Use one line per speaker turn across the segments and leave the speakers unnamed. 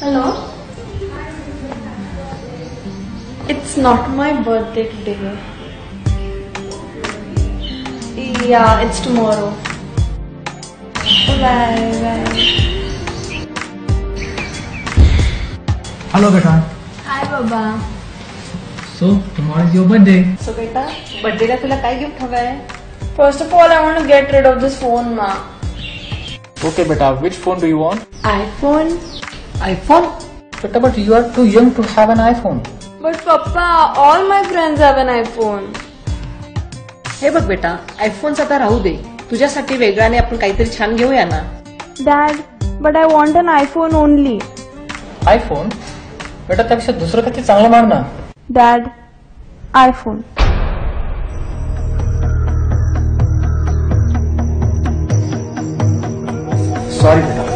Hello? It's not my birthday today. Yeah, it's tomorrow. Bye.
Hello, beta.
Hi, Baba.
So, tomorrow is your birthday.
So, beta, birthday ला तुला काय gift हवंय? First of all, I want to get rid of this phone, ma.
Okay, beta. Which phone do you want?
iPhone.
iPhone? Beta, but you are too young to have an iPhone.
But Papa, all my friends have an iPhone.
हे बघ बेटा, iPhones आता राहू दे. तुझ्यासाठी वेगळ्याने आपण काहीतरी छान घेऊया ना.
Dad, but I want an iPhone only.
iPhone? बेटा त्यापेक्षा दुसरं काहीतरी चांगलं मार ना.
Dad, iPhone.
Sorry, बेटा.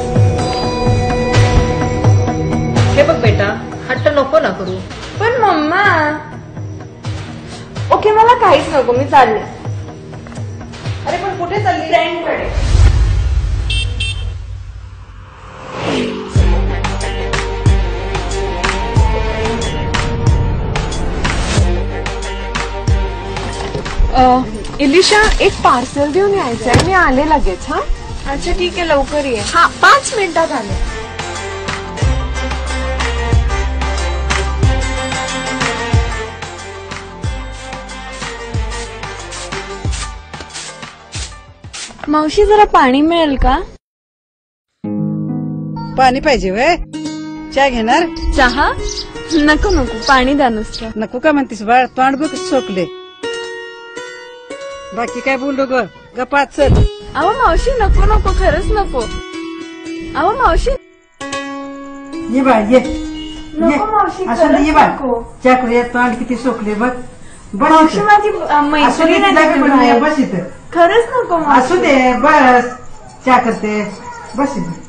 हे बघ बेटा, हट्ट नको ना करू.
पण मम्मा. ओके, मला काहीच नको, मी चालले.
अरे पण कुठे चालली?
फ्रेंडकडे.
इलिशा, एक पार्सल घेऊन यायचंय. मी आले लगेच. हा,
अच्छा ठीक आहे, लवकर ये.
हा, 5 मिनिटात आले.
मावशी, जरा पाणी मिळेल का?
पाणी पाहिजे वय? चहा घेणार?
चहा नको, पाणी द्या नुसतं.
नको का म्हणतीस बाळ? तोंड बघ सोकले. बाकी काय बोललो ग? गपात चल.
अहो मावशी, नको, खरंच नको. अहो मावशी.
ये बाळ ये.
नको मावशी,
असं
खरंच
ये बाळ.
नको.
चहा करूया. तोंड किती सोकले बघ.
मावशी, माझी मैत्रीण आहे.
बस इथं.
खरंच नको मावशी.
असू दे, बस. चहा करते, बस इथं.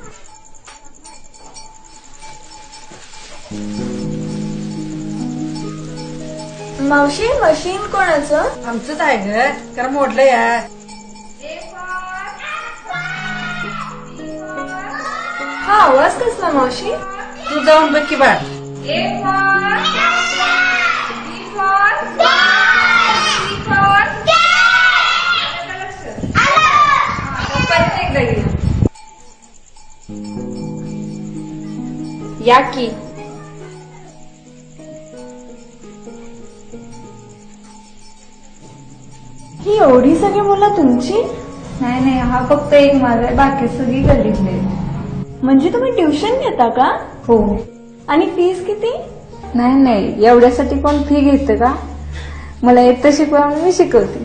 मावशी, मशीन कोणाचं?
आमचंच आहे ग. कारण मोडलं या.
हा आवाज कसला मावशी?
तू जाऊन बघ की बाळ.
या की. ही एवढी सगळी मुलं तुमची?
नाही, हा फक्त एक माझा, बाकी सगळी गल्लीतले.
म्हणजे तुम्ही ट्युशन घेता का?
हो.
आणि फीस किती?
नाही, एवढ्यासाठी कोण फी घेतं का? मला येतं शिकवा म्हणून मी शिकवते.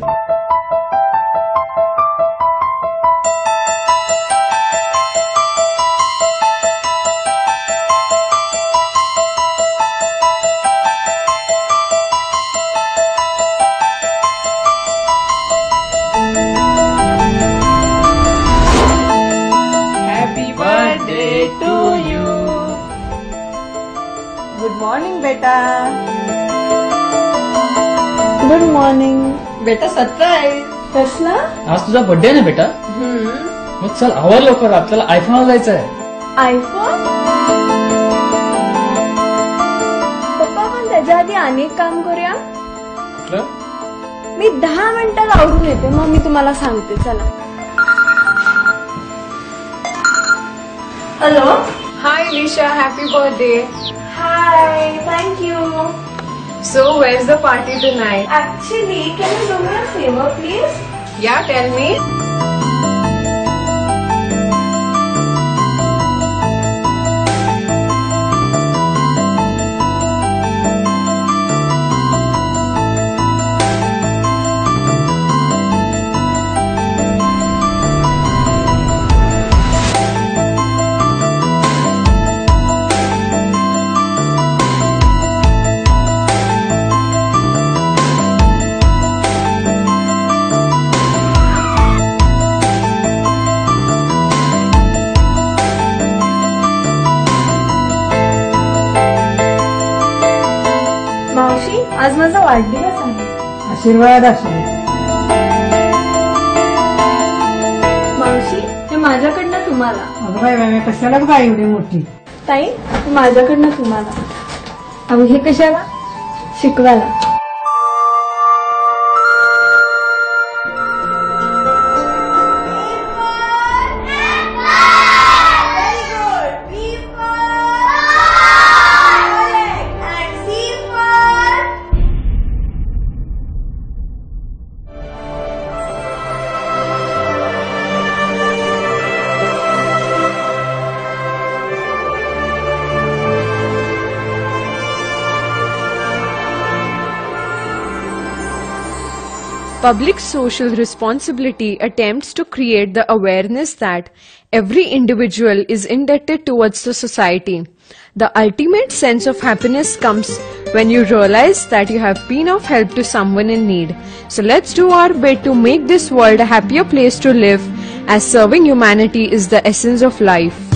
गुड मॉर्निंग बेटा.
Good morning.
बेटा, सरप्राईज.
कसला?
आज तुझा बर्थडे आहे ना बेटा? मग चल आवर लवकर, आपल्याला आयफोनला जायचं आहे.
आयफोन? पप्पा, पण त्याच्या आधी अनेक काम करूया. मी 10 मिनिटात आवरून येते, मग मी तुम्हाला सांगते. चला. Hello.
Hi Elisha, happy birthday.
Hi, thank you.
So where's the party tonight?
Actually, can you do me a favor, please?
Yeah, tell me.
आज माझा वाढदिवस आहे.
आशीर्वाद असो.
मावशी, हे माझ्याकडनं तुम्हाला.
अगं बाय, कशाला बघा एवढी मोठी.
ताई माझ्याकडनं तुम्हाला.
अहो हे कशाला?
शिकवायला.
Public social responsibility attempts to create the awareness that every individual is indebted towards the society. The ultimate sense of happiness comes when you realize that you have been of help to someone in need. So let's do our bit to make this world a happier place to live, as serving humanity is the essence of life.